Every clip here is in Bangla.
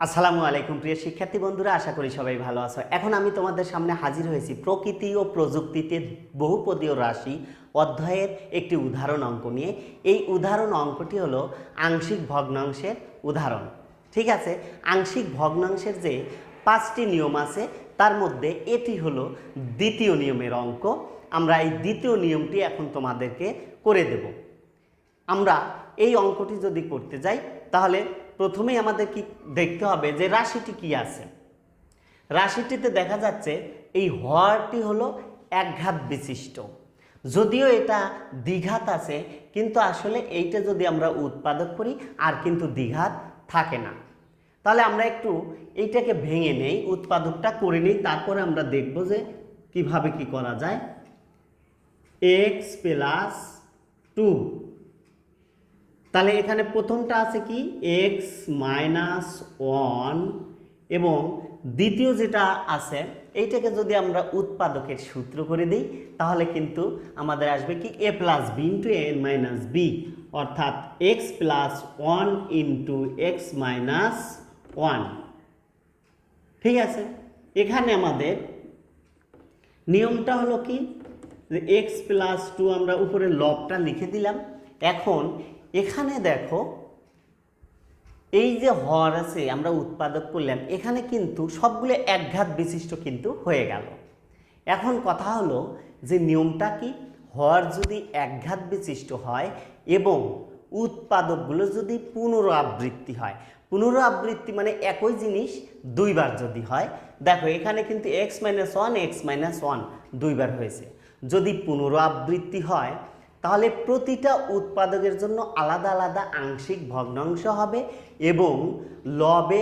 আসসালামু আলাইকুম প্রিয় শিক্ষার্থী বন্ধুরা, আশা করি সবাই ভালো আছো। এখন আমি তোমাদের সামনে হাজির হয়েছি প্রকৃতি ও প্রযুক্তিতে বহুপদীয় রাশি অধ্যায়ের একটি উদাহরণ অঙ্ক নিয়ে। এই উদাহরণ অঙ্কটি হলো আংশিক ভগ্নাংশের উদাহরণ। ঠিক আছে, আংশিক ভগ্নাংশের যে 5টি নিয়ম আছে তার মধ্যে এটি হলো দ্বিতীয় নিয়মের অঙ্ক। আমরা এই দ্বিতীয় নিয়মটি এখন তোমাদেরকে করে দেব। আমরা এই অঙ্কটি যদি করতে যাই তাহলে প্রথমেই আমাদের কি দেখতে হবে যে রাশিটি কি আছে। রাশিটিতে দেখা যাচ্ছে এই হরটি হলো একঘাত বিশিষ্ট, যদিও এটা দ্বিঘাত আছে, কিন্তু আসলে এইটা যদি আমরা উৎপাদক করি আর কিন্তু দ্বিঘাত থাকে না। তাহলে আমরা একটু এইটাকে ভেঙে নেই, উৎপাদকটা করে নিই, তারপরে আমরা দেখব যে কিভাবে কি করা যায়। x প্লাস 2, তাহলে এখানে প্রথমটা আছে কি x মাইনাস 1 এবং দ্বিতীয় যেটা আছে এইটাকে যদি আমরা উৎপাদকের সূত্র করে দিই তাহলে কিন্তু আমাদের আসবে কি a plus B into n minus B, অর্থাৎ x plus 1 into x minus 1। ঠিক আছে, এখানে আমাদের নিয়মটা হলো কি যে x প্লাস 2 আমরা উপরে লবটা লিখে দিলাম। এখন এখানে দেখো এই যে হর আছে আমরা উৎপাদক করলাম, এখানে কিন্তু সবগুলো একঘাত বিশিষ্ট কিন্তু হয়ে গেল। এখন কথা হলো যে নিয়মটা কি, হর যদি একঘাত বিশিষ্ট হয় এবং উৎপাদকগুলো যদি পুনরাবৃত্তি হয়, পুনরাবৃত্তি মানে একই জিনিস দুইবার যদি হয়, দেখো এখানে কিন্তু x মাইনাস 1 x মাইনাস 1 দুইবার হয়েছে। যদি পুনরাবৃত্তি হয় তাহলে প্রতিটা উৎপাদকের জন্য আলাদা আলাদা আংশিক ভগ্নাংশ হবে এবং লবে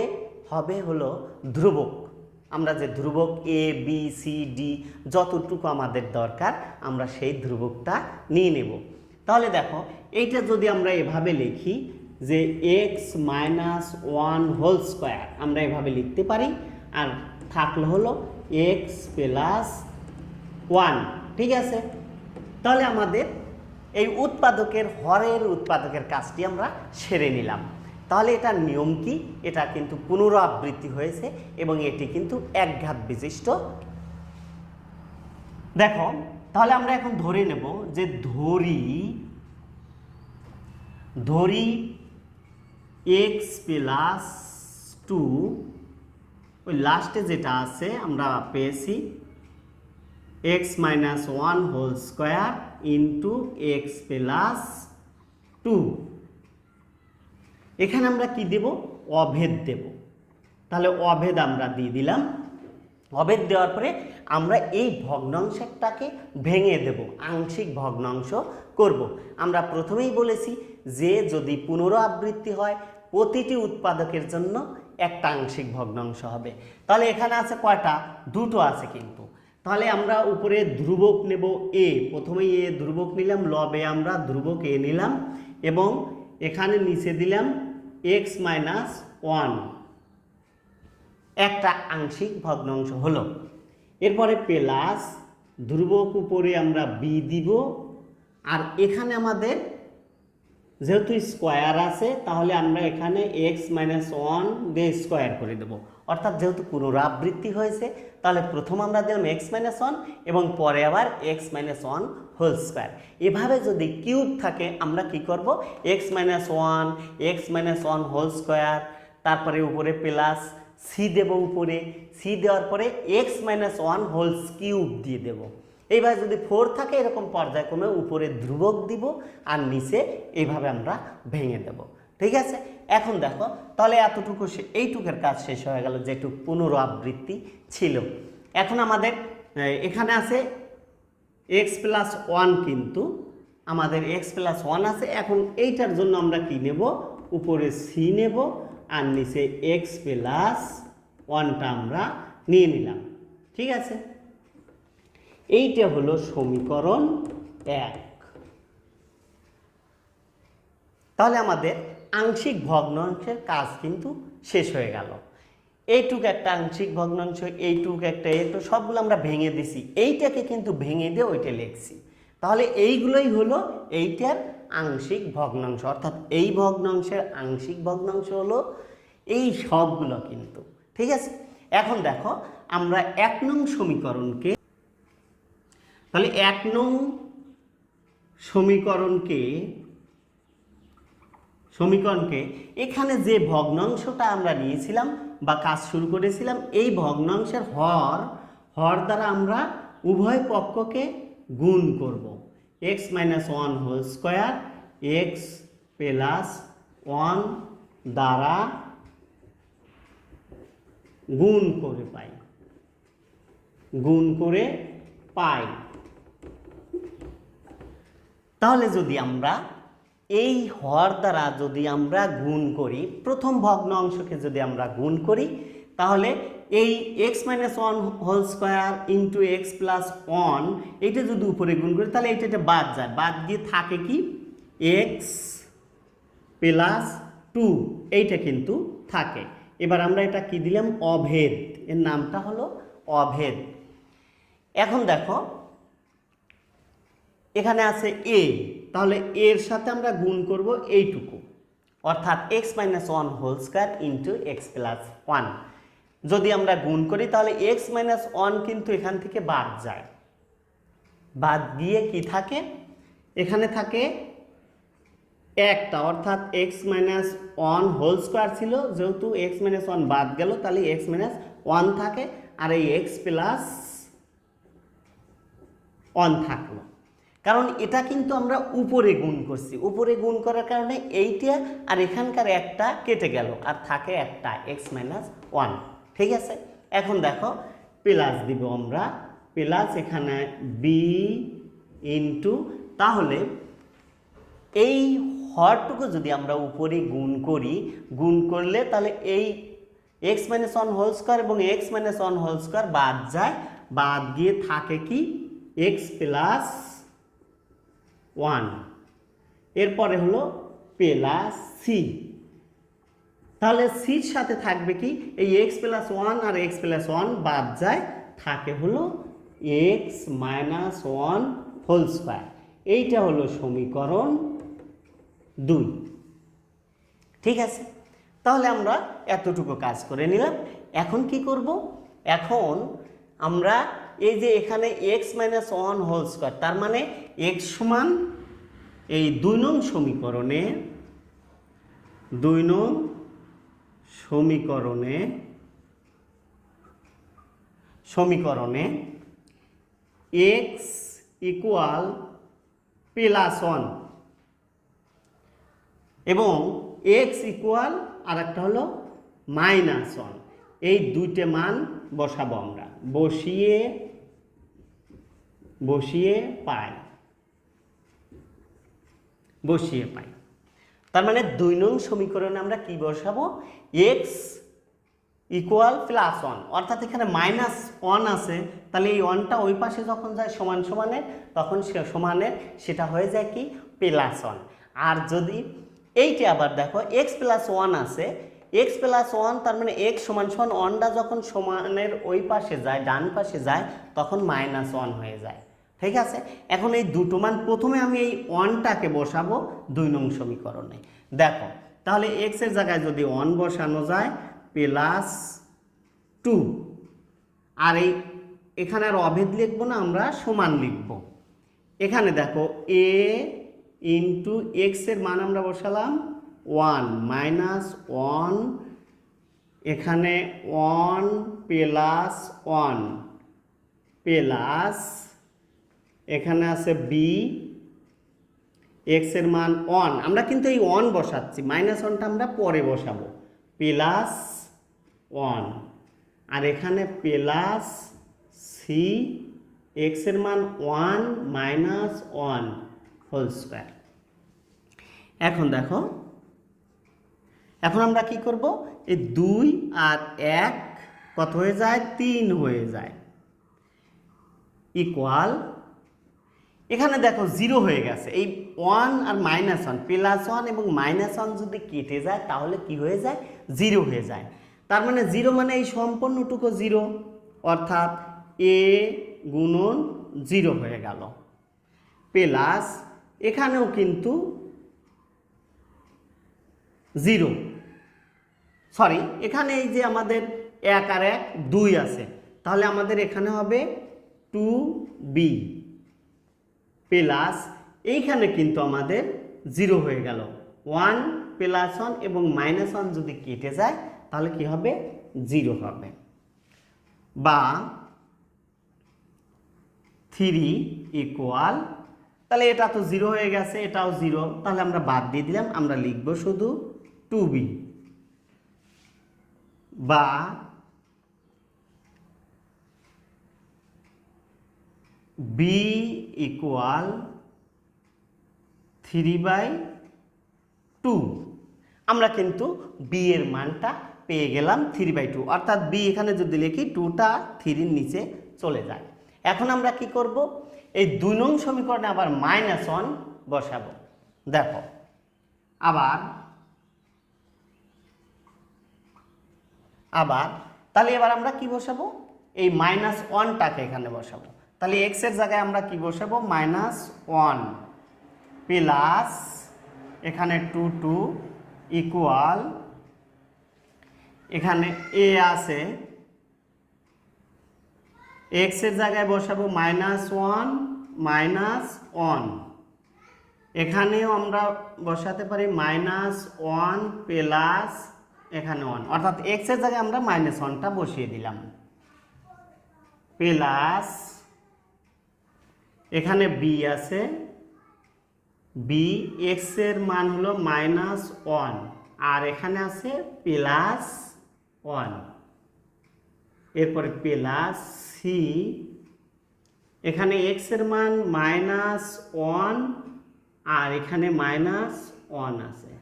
হবে হলো ধ্রুবক। আমরা যে ধ্রুবক এ বি সি ডি যতটুকু আমাদের দরকার আমরা সেই ধ্রুবকটা নিয়ে নেব। তাহলে দেখো এইটা যদি আমরা এভাবে লিখি যে x মাইনাস 1 হোল স্কোয়ার আমরা এভাবে লিখতে পারি, আর থাকলো হলো x প্লাস 1। ঠিক আছে, তাহলে আমাদের এই উৎপাদকের হরের উৎপাদকের কাজটি আমরা সেরে নিলাম। তাহলে এটার নিয়ম কি, এটা কিন্তু পুনরাবৃত্তি হয়েছে এবং এটি কিন্তু একঘাত বিশিষ্ট। দেখো তাহলে আমরা এখন ধরে নেব যে ধরি x প্লাস 2, ওই লাস্টে যেটা আছে আমরা পেয়েছি x minus 1 whole square into x plus 2। এখানে আমরা কি দেব, অভেদ দেব। তাহলে অভেদ আমরা দিয়ে দিলাম। অভেদ দেওয়ার পরে আমরা এই ভগ্নাংশটাকে ভেঙে দেব, আংশিক ভগ্নাংশ করব। আমরা প্রথমেই বলেছি যে যদি পুনরাবৃত্তি হয় প্রতিটি উৎপাদকের জন্য একটা আংশিক ভগ্নাংশ হবে। তাহলে এখানে আছে কয়টা, দুটো আছে কিন্তু। তাহলে আমরা উপরে ধ্রুবক নেব এ, প্রথমেই এ ধ্রুবক নিলাম, লবে আমরা ধ্রুবক এ নিলাম এবং এখানে নিচে দিলাম x মাইনাস 1, একটা আংশিক ভগ্নাংশ হলো। এরপরে প্লাস ধ্রুবক উপরে আমরা বি দিব, আর এখানে আমাদের যেহেতু স্কোয়ার আছে তাহলে আমরা এখানে x মাইনাস 1 দিয়ে স্কোয়ার করে দেবো, অর্থাৎ যেহেতু পুনরাবৃত্তি হয়েছে তাহলে প্রথম আমরা দিলাম x মাইনাস 1 এবং পরে আবার x মাইনাস 1 হোল স্কোয়ার। এভাবে যদি কিউব থাকে আমরা কি করব, x minus 1 x minus 1 whole square, তারপরে উপরে প্লাস সি দেব, উপরে সি দেওয়ার পরে x মাইনাস 1 হোল কিউব দিয়ে দেব। এইভাবে যদি 4 থাকে এরকম পর্যায়ক্রমে উপরে ধ্রুবক দিব আর নিচে এইভাবে আমরা ভেঙে দেব। ঠিক আছে, এখন দেখো তাহলে এতটুকু এইটুকের কাজ শেষ হয়ে গেল যেটুকু পুনরাবৃত্তি ছিল। এখন আমাদের এখানে আছে x প্লাস 1, কিন্তু আমাদের x প্লাস 1 আছে। এখন এইটার জন্য আমরা কি নেব, উপরে সি নেব আর নিচে x প্লাস 1টা আমরা নিয়ে নিলাম। ঠিক আছে, এইটা হলো সমীকরণ 1। তাহলে আমাদের আংশিক ভগ্নাংশের কাজ কিন্তু শেষ হয়ে গেল। এইটুক একটা আংশিক ভগ্নাংশ, এইটুক একটা, এইটু সবগুলো আমরা ভেঙে দিছি, এইটাকে কিন্তু ভেঙে দিয়ে ওইটা লিখছি। তাহলে এইগুলোই হলো এইটার আংশিক ভগ্নাংশ, অর্থাৎ এই ভগ্নাংশের আংশিক ভগ্নাংশ হলো এই সবগুলো কিন্তু, ঠিক আছে। এখন দেখো আমরা 1 নং সমীকরণকে, তাহলে 1 নং সমীকরণকে এখানে যে ভগ্নাংশটা আমরা নিয়েছিলাম বা কাজ শুরু করেছিলাম, এই ভগ্নাংশের হর দ্বারা আমরা উভয় পক্ষকে গুণ করব। x - 1 হোল স্কয়ার x + 1 দ্বারা গুণ করে পাই। তাহলে যদি আমরা এই হর দ্বারা যদি আমরা গুণ করি, প্রথম ভগ্নাংশকে যদি আমরা গুণ করি, তাহলে এই x - 1 whole square into x + 1 এইটা যদি উপরে গুণ করি, তাহলে এটা বাদ যায়, বাদ দিয়ে থাকে কি x + 2, এইটা কিন্তু থাকে। এবার আমরা এটা কি দিলাম, অভেদ, এর নামটা হলো অভেদ। এখন দেখো এখানে আছে a, তাহলে এর সাথে আমরা গুণ করব এইটুকু, অর্থাৎ x - 1 whole square into x + 1 যদি আমরা গুণ করি, তাহলে x - 1 কিন্তু এখান থেকে বাদ যায়, বাদ গিয়ে কি থাকে, এখানে থাকে একটা, অর্থাৎ x - 1 হোল স্কয়ার ছিল, যেহেতু x - 1 বাদ গেল, তাহলে x - 1 থাকে, আর এই x + 1 থাকলো। কারণ এটা কিন্তু আমরা উপরে গুণ করছি, উপরে গুণ করার কারণে এইটা আর এখানকার একটা কেটে গেল, আর থাকে একটা x - 1, ঠিক আছে। এখন দেখো প্লাস দিব আমরা, প্লাস এখানে b ইন্টু, তাহলে এই হরটুকু যদি আমরা উপরে গুণ করি, গুণ করলে তাহলে এই x - 1 হোল স্কয়ার এবং x - 1 হোল স্কয়ার বাদ যায়, বাদ গিয়ে থাকে কি x + 1, এরপরে হলো প্লাস c, তাহলে সির সাথে থাকবে কি এই x + 1 আর x + 1 বাদ যায়, থাকে হলো x - 1 হোল স্কয়ার। এইটা হলো সমীকরণ 2, ঠিক আছে। তাহলে আমরা এতটুকু কাজ করে নিলাম। এখন কি করব, এখন আমরা এই যে এখানে x - 1 হোল স্কয়ার, তার মানে x সমান এই 2 নং সমীকরণে x ইকুয়াল +1 এবং x ইকুয়াল আর একটা হলো -1, এই দুইটা মান বসাবো আমরা, বসিয়ে পাই, তার মানে 2 নং সমীকরণে আমরা কি বসাবো, x ইকুয়াল +1, অর্থাৎ এখানে -1 আছে, তাহলে এই 1টা ওই পাশে যখন যায় সমান সমানের, তখন সমানের সেটা হয়ে যায় কি +1। আর যদি এইটা আবার দেখো x + 1 আছে, x + 1, তার মানে x সমান 1টা যখন সমানের ওই পাশে যায়, ডান পাশে যায়, তখন -1 হয়ে যায়, ঠিক আছে। এখন এই দুটো মান প্রথমে আমি এই 1টাকে বসাবো 2 নং সমীকরণে, দেখো তাহলে x এর জায়গায় যদি 1 বসানো যায় +2, আর এখানে আর অভেদ লিখবো না, আমরা সমান লিখব। এখানে দেখো a ইন্টু x এর মান আমরা বসালাম 1 -1, এখানে 1 + 1 প্লাস এখানে আছে b, x এর মান 1, আমরা কিন্তু এই 1 বসাচ্ছি, -1টা আমরা পরে বসাবো, +1, আর এখানে প্লাস c, x এর মান 1 - 1 হোল স্কয়ার। এখন দেখো, এখন আমরা কি করব, এই 2 আর 1 কত হয়ে যায়, 3 হয়ে যায়, ইকুয়াল, এখানে দেখো 0 হয়ে গেছে, এই 1 আর -1, +1 এবং -1 যদি কেটে যায়, তাহলে কি হয়ে যায়, 0 হয়ে যায়। তার মানে 0 মানে এই সম্পূর্ণটুকু 0, অর্থাৎ a গুণন 0 হয়ে গেল, প্লাস এখানেও কিন্তু 0, সরি, এখানে এই যে আমাদের 1 আর 1 2 আছে, তাহলে আমাদের এখানে হবে 2b প্লাস এইখানে কিন্তু আমাদের 0 হয়ে গেল, 1 প্লাস 1 এবং মাইনাস 1 যদি কেটে যায় তাহলে কি হবে, 0 হবে। বা 3 ইকুয়াল, তাহলে এটা তো 0 হয়ে গেছে, এটাও 0, তাহলে আমরা বাদ দিয়ে দিলাম, আমরা লিখব শুধু 2b। বা b ইকুয়াল 3/2। আমরা কিন্তু b এর মানটা পেয়ে গেলাম 3/2, অর্থাৎ b এখানে যদি লিখি 2টা 3 এর নিচে চলে যায়। এখন আমরা কি করব, এই 2 নং সমীকরণে আবার -1 বসাবো। দেখো আবার তাহলে এবার আমরা কি বসাবো, এই -1টাকে এখানে বসাবো। তাহলে x এর জায়গায় আমরা কি বসাবো, -1 প্লাস এখানে 2 ইকুয়াল, এখানে a আছে, x এর জায়গায় বসাবো -1 এখানেও আমরা বসাতে পারি -1 প্লাস এখানে 1, অর্থাৎ x এর জায়গায় আমরা -1টা বসিয়ে দিলাম, প্লাস এখানে b আছে, b x এর মান হলো -1 আর এখানে আছে +1, এরপরে প্লাস c, এখানে x এর মান -1 আর এখানে -1 আছে,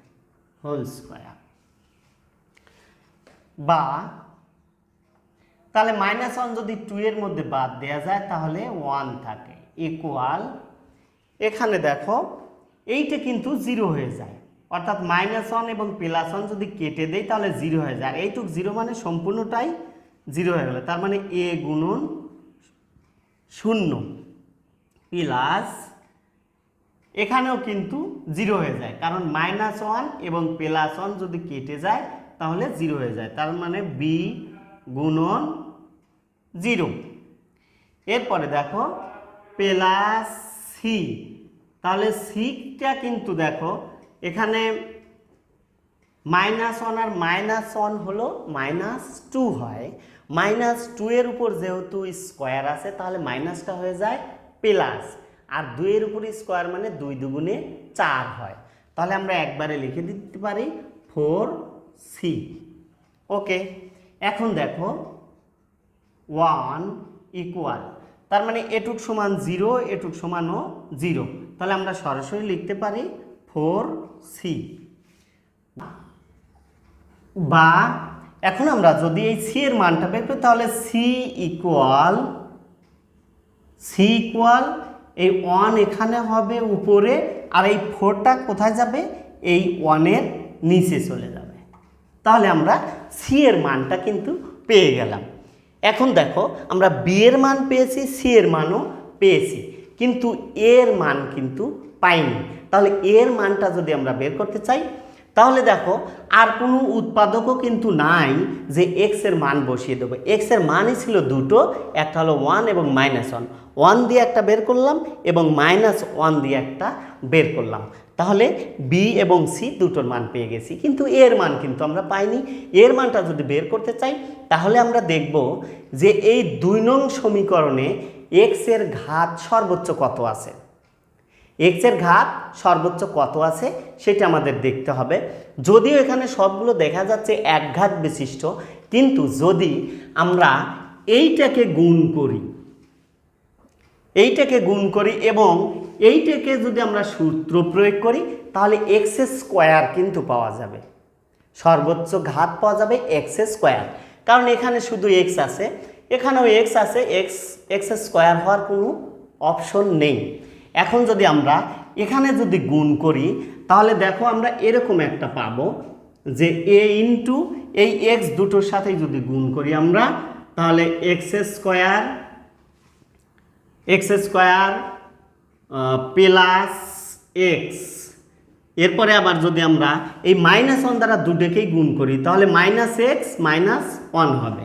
হোল স্কয়ার। বা তাহলে -1 যদি 2 এর মধ্যে বাদ দেওয়া যায় তাহলে 1 থাকে, ইকুয়াল, এখানে দেখো এইটা কিন্তু 0 হয়ে যায়, অর্থাৎ -1 এবং +1 যদি কেটে দেই তাহলে 0 হয়ে যায়, এইটুক 0 মানে সম্পূর্ণটাই 0 হয়ে গেল, তার মানে a গুণন 0 প্লাস এখানেও কিন্তু 0 হয়ে যায়, কারণ -1 এবং +1 যদি কেটে যায় তাহলে 0 হয়ে যায়, তার মানে b গুণন 0। এরপরে দেখো প্লাস c, তাহলে cটা কিন্তু দেখো এখানে -1 আর -1 হলো -2 হয়, -2 এর উপর যেহেতু স্কয়ার আছে তাহলে মাইনাসটা হয়ে যায় প্লাস, আর 2 এর উপর স্কয়ার মানে 2 দুগুণে 4 হয়, তাহলে আমরা একবারে লিখে দিতে পারি 4c। ওকে, এখন দেখো 1 ইকুয়াল, তার মানে এটুক সমান 0, এটুক সমানও 0, তাহলে আমরা সরাসরি লিখতে পারি 4c। বা এখন আমরা যদি এই c এর মানটা বের করি তাহলে c ইকুয়াল এই 1 এখানে হবে উপরে, আর এই 4টা কোথায় যাবে, এই 1 এর নিচে চলে যাবে, তাহলে আমরা c এর মানটা কিন্তু পেয়ে গেলাম। এখন দেখো আমরা b এর মান পেয়েছি, c এর মানও পেয়েছি, কিন্তু a এর মান কিন্তু পাইনি, তাহলে a এর মানটা যদি আমরা বের করতে চাই তাহলে দেখো আর কোনো উৎপাদকও কিন্তু নাই যে x এর মান বসিয়ে দেবো, x এর মানই ছিল দুটো, একটা হলো 1 এবং -1, 1 দিয়ে একটা বের করলাম এবং -1 দিয়ে একটা বের করলাম, তাহলে b এবং c দুটোর মান পেয়ে গেছি, কিন্তু এর মান কিন্তু আমরা পাইনি। এর মানটা যদি বের করতে চাই তাহলে আমরা দেখব যে এই 2 নং সমীকরণে x এর ঘাত সর্বোচ্চ কত আছে, x এর ঘাত সর্বোচ্চ কত আছে সেটা আমাদের দেখতে হবে। যদিও এখানে সবগুলো দেখা যাচ্ছে এক ঘাত বিশিষ্ট, কিন্তু যদি আমরা এইটাকে গুণ করি এবং এইটাকে যদি আমরা সূত্র প্রয়োগ করি তাহলে x স্কয়ার কিন্তু পাওয়া যাবে, সর্বোচ্চ ঘাত পাওয়া যাবে x স্কয়ার, কারণ এখানে শুধু x আছে, এখানেও x আছে, x স্কয়ার হওয়ার কোনো অপশন নেই। এখন যদি আমরা এখানে যদি গুণ করি তাহলে দেখো আমরা এরকম একটা পাবো যে a ইন্টু এই x দুটোর সাথে যদি গুণ করি আমরা তাহলে x স্কয়ার প্লাস x এরপরে আবার যদি আমরা এই -1 দ্বারা দুটোকেই গুণ করি তাহলে -x -1 হবে,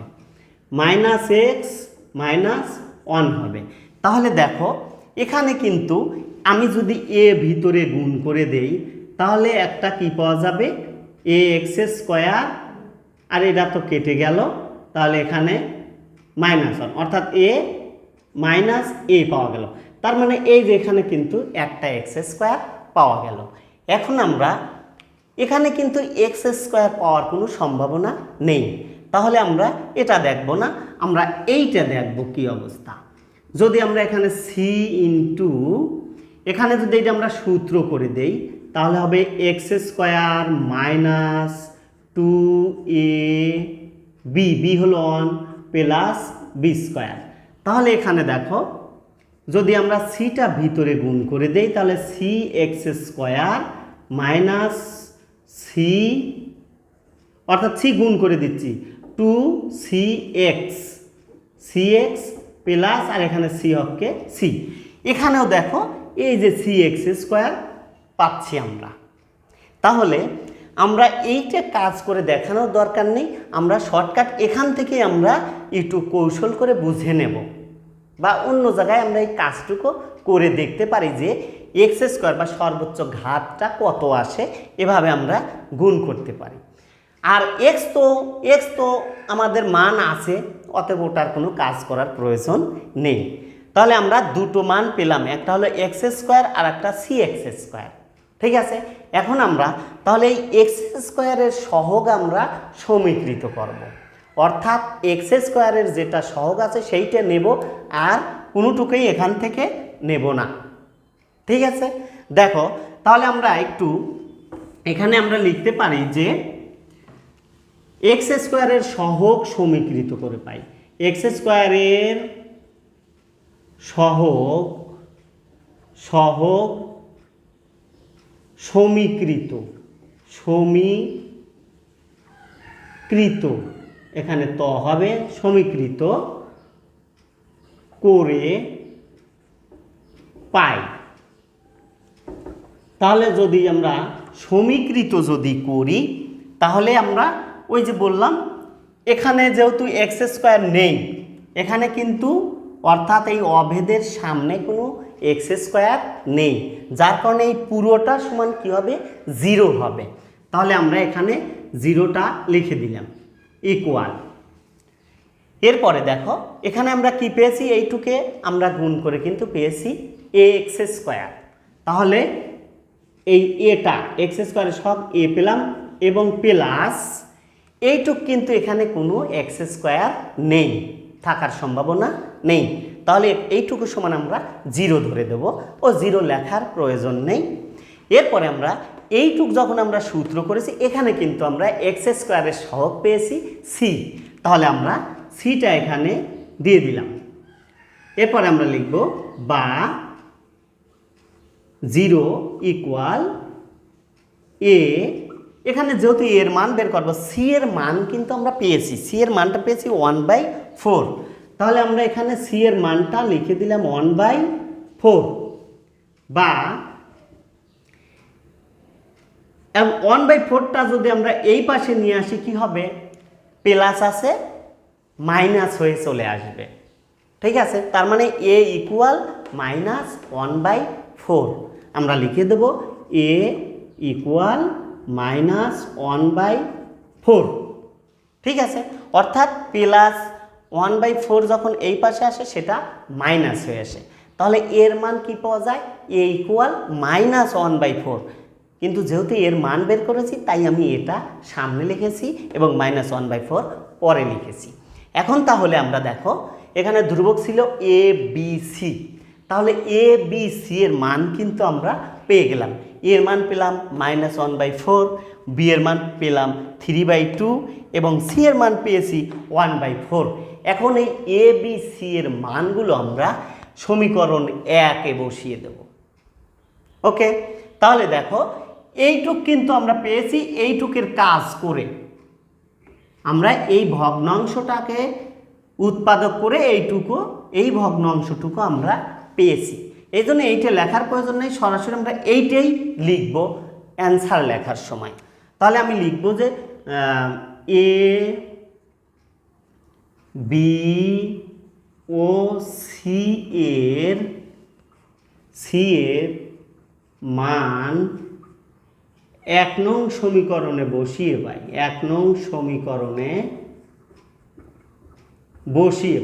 -x -1 হবে। তাহলে দেখো এখানে কিন্তু আমি যদি a ভিতরে গুণ করে দেই তাহলে একটা কি পাওয়া যাবে, ax² আর এটা তো কেটে গেল, তাহলে এখানে -1 অর্থাৎ a পাওয়া গেল। তার মানে এই যে এখানে কিন্তু একটা x² পাওয়া গেল। এখন আমরা এখানে কিন্তু x² পাওয়ার কোনো সম্ভাবনা নেই, তাহলে আমরা এটা দেখব না, আমরা এইটা দেখব কি অবস্থা। যদি আমরা এখানে c ইন্টু এখানে যদি এটা আমরা সূত্র করে দেই তাহলে হবে x² মাইনাস 2ab, b হলো 1 প্লাস b²। তাহলে এখানে দেখো যদি আমরা সিটা ভিতরে গুণ করে দেই তাহলে cx² মাইনাস c অর্থাৎ c গুণ করে দিচ্ছি 2cx প্লাস আর এখানে c হচ্ছে c। এখানেও দেখো এই যে cx² পাচ্ছি আমরা। তাহলে আমরা এইটা কাজ করে দেখানোর দরকার নেই, আমরা শর্টকাট এখান থেকে আমরা একটু কৌশল করে বুঝে নেব বা অন্য জায়গায় আমরা এই কাজটুকু করে দেখতে পারি যে x² বা সর্বোচ্চ ঘাতটা কত আসে, এভাবে আমরা গুণ করতে পারি। আর x তো আমাদের মান আছে, অতএব ওটার কোনো কাজ করার প্রয়োজন নেই। তাহলে আমরা দুটো মান পেলাম, একটা হলো x² আর একটা cx²। ঠিক আছে, এখন আমরা তাহলে এই x² এর সহগ আমরা সমীকৃত করব, অর্থাৎ x² এর যেটা সহগ আছে সেইটা নেব আর কোনোটুকুই এখান থেকে নেব না। ঠিক আছে, দেখো তাহলে আমরা একটু এখানে আমরা লিখতে পারি যে x² এর সহগ সমীকৃত করে পাই, x² এর সহগ সমীকৃত এখানে তো হবে সমীকৃত করে পাই। তাহলে যদি আমরা সমীকৃত যদি করি তাহলে আমরা ওই যে বললাম এখানে যেহেতু x² নেই, এখানে কিন্তু অর্থাৎ এই অভেদের সামনে কোনো x² নেই, যার কারণে এই পুরোটা সমান কি হবে, 0 হবে। তাহলে আমরা এখানে 0টা লিখে দিলাম ইকুয়াল। এরপরে দেখো এখানে আমরা কি পেয়েছি, এইটুকে আমরা গুণ করে কিন্তু পেয়েছি ax²। তাহলে এই এটা x² এর সব a পেলাম এবং প্লাস এইটুক কিন্তু এখানে কোনো x² নেই, থাকার সম্ভাবনা নেই। তাহলে এইটুকু সমান আমরা 0 ধরে দেব, ও 0 লেখার প্রয়োজন নেই। এরপরে আমরা এইটুক যখন আমরা সূত্র করেছি এখানে কিন্তু আমরা x² এর সহগ পেয়েছি c, তাহলে আমরা cটা এখানে দিয়ে দিলাম। এরপরে আমরা লিখব বা 0 ইকুয়াল a, এখানে যেহেতু এর মান বের করব, c এর মান কিন্তু আমরা পেয়েছি, c এর মানটা পেয়েছি 1/4। তাহলে আমরা এখানে c এর মানটা লিখে দিলাম 1/4 বা 1/4টা যদি আমরা এই পাশে নিয়ে আসি কি হবে, প্লাস আছে মাইনাস হয়ে চলে আসবে। ঠিক আছে, তার মানে a ইকুয়াল -1/4 আমরা লিখে দেব a ইকুয়াল -1/4। ঠিক আছে, অর্থাৎ প্লাস 1/4 যখন এই পাশে আসে সেটা মাইনাস হয়ে আসে, তাহলে এর মান কি পাওয়া যায়, a ইকুয়াল -1/4। কিন্তু যেহেতু এর মান বের করেছি তাই আমি এটা সামনে লিখেছি এবং -1/4 পরে লিখেছি। এখন তাহলে আমরা দেখো এখানে ধ্রুবক ছিল a b c, তাহলে a b c এর মান কিন্তু আমরা পেয়ে গেলাম। এর মান পেলাম -1/4, b এর মান পেলাম 3/2 এবং c এর মান পেয়েছি 1/4। এখন এই a b c এর মানগুলো আমরা সমীকরণ 1 এ বসিয়ে দেব। ওকে, তাহলে দেখো এইটুক কিন্তু আমরা পেয়েছি, এইটুকের কাজ করে আমরা এই ভগ্নাংশটাকে উৎপাদক করে এই ভগ্নাংশটুকু আমরা পেয়েছি। এই জন্য এইটা লেখার প্রয়োজন নেই, সরাসরি আমরা এইটাই লিখব অ্যান্সার লেখার সময়। তাহলে আমি লিখব যে এ বি ও সি এর মান 1 নং সমীকরণে বসিয়ে পাই, 1 নং সমীকরণে বসিয়ে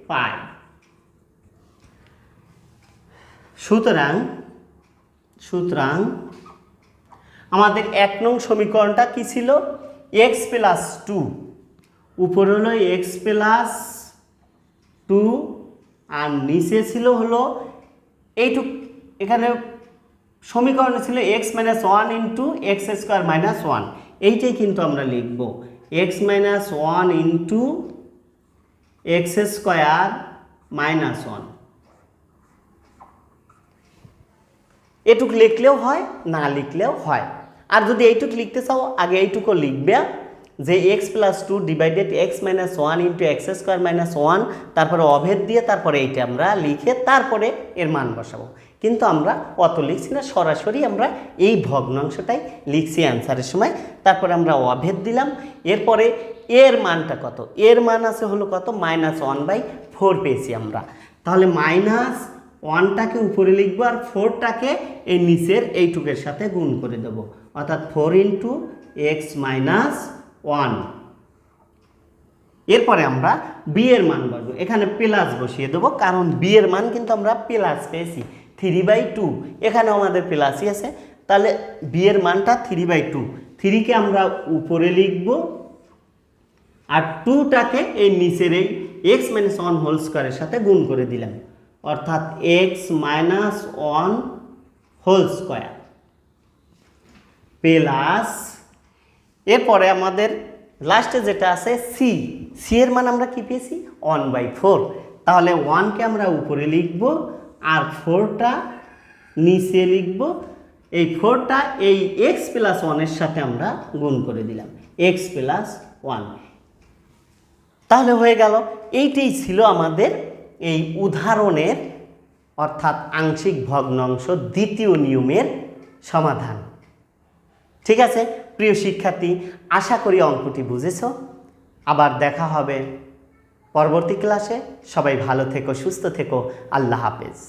পাই। সুতরাং আমাদের 1 নং সমীকরণটা কি ছিল? x প্লাস 2, উপরে হলো x প্লাস 2 আর নিচে ছিল হলো এইটুক, এখানে সমীকরণে ছিল x minus 1 into x square minus 1, এইটাই কিন্তু আমরা লিখব x minus 1 into x square minus 1। এটুক লিখলেও হয়, না লিখলেও হয়। আর যদি এইটুক লিখতে চাও আগে এইটুকু লিখবে যে x plus 2 divided x minus 1 into x square minus 1, তারপরে অভেদ দিয়ে তারপরে এইটা আমরা লিখে তারপরে এর মান বসাবো। কিন্তু আমরা অত লিখছি না, সরাসরি আমরা এই ভগ্নাংশটাই লিখছি অ্যান্সারের সময়। তারপরে আমরা অভেদ দিলাম, এরপরে এর মানটা কত? এর মান আছে হলো কত? -1/4 পেয়েছি আমরা। তাহলে -1টাকে উপরে লিখবো আর 4টাকে এই নিচের এইটুকের সাথে গুণ করে দেব, অর্থাৎ 4 ইন্টু x মাইনাস 1। এরপরে আমরা বি এর মান বসবো, এখানে প্লাস বসিয়ে দেবো, কারণ বি এর মান কিন্তু আমরা প্লাস পেয়েছি 3/2, এখানেও আমাদের প্লাসই আছে। তাহলে বি এর মানটা 3/2, 3কে আমরা উপরে লিখব আর 2টাকে এই নিচের এই x মাইনাস 1 হোল স্কোয়ারের সাথে গুণ করে দিলাম, অর্থাৎ x minus 1 whole square plus, এরপরে আমাদের লাস্টে যেটা আছে সি এর মান আমরা কি পেয়েছি? 1/4। তাহলে 1কে আমরা উপরে লিখব আর 4টা নিচে লিখব। এই 4টা এই x প্লাস 1 সাথে আমরা গুণ করে দিলাম, x প্লাস 1। তাহলে হয়ে গেল। এইটাই ছিল আমাদের এই উদাহরণের অর্থাৎ আংশিক ভগ্নাংশ দ্বিতীয় নিয়মের সমাধান। ঠিক আছে প্রিয় শিক্ষার্থী, আশা করি অঙ্কটি বুঝেছ। আবার দেখা হবে পরবর্তী ক্লাসে। সবাই ভালো থেকো, সুস্থ থেকো। আল্লাহ হাফেজ।